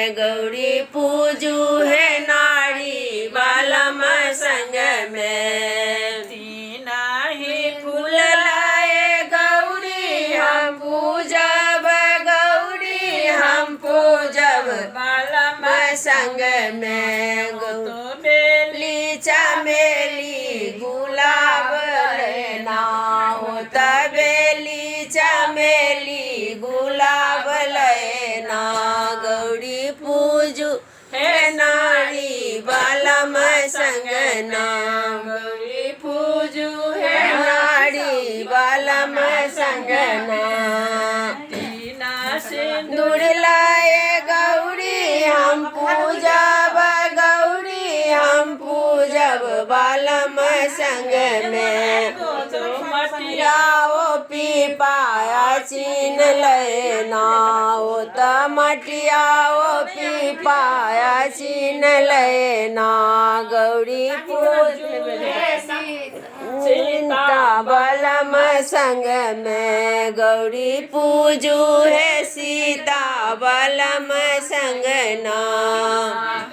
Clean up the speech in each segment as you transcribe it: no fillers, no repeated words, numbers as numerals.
में गौरी पूजू है नाड़ी बालम संग में। तीना ही फूल लाए गौरी हम पूजब गौरी हम पूजब बालम संग में। तो बेली चमेली गुलाब लेना होता बेली चमेली गुलाब लेना गौरी पूजू है नाड़ी बालम संगना। गौरी पूजू है नाड़ी बालम संगना। तीना सिंदूर दूर लाए गौरी हम पूजब गौरी हम पूजब बालम संग में। मटियाओ पीपाया चीन लेना ओ त मटियाओ पीपाया चीन लेना गौरी सीता बालम संग में। गौरी पूजू है सीता बालम संगना।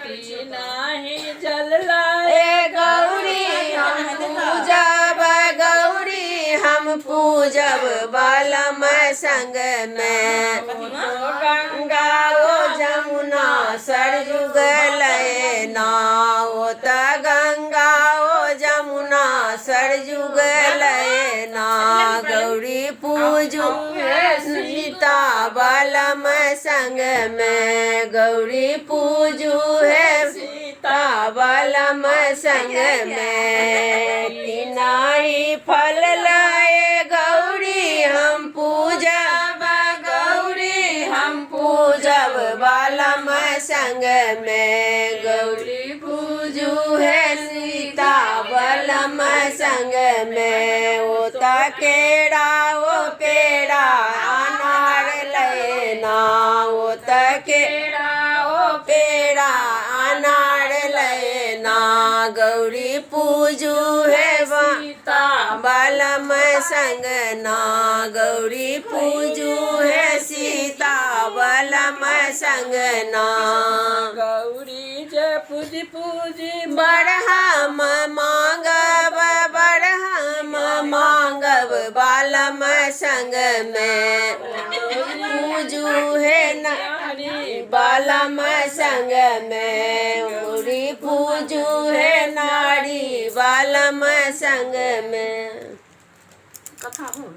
तीना ही जल लाए ए गौरी हम पूजब गौरी हम पूजब बालम संग में। गंगा ओ जमुना सरयुग लेना ओ त गंगा ओ जमुना सरयुग लेना गौरी पूजू सीता बालम संग में। गौरी पूजू है सीता बालम संग में। तीना ही फल लाए गौरी हम पूजब गौरी हम पूजब बालम संग में। गौरी पूजू है सीता बालम संग में। ओ त केरा ओ पेड़ा अनार लेना ओ त केरा ओ पेड़ा अनार लेना गौरी पूजू है सीता बालम संगना। गौरी पूजू है सीता बालम संगना। गौरी जय पूजी पूजी बड़हम मांगब बड़हम मांगब बालम संग में। पूजू है नारी बालम संग में। गौरी पूजू है नारी बालम संग में। कथा हो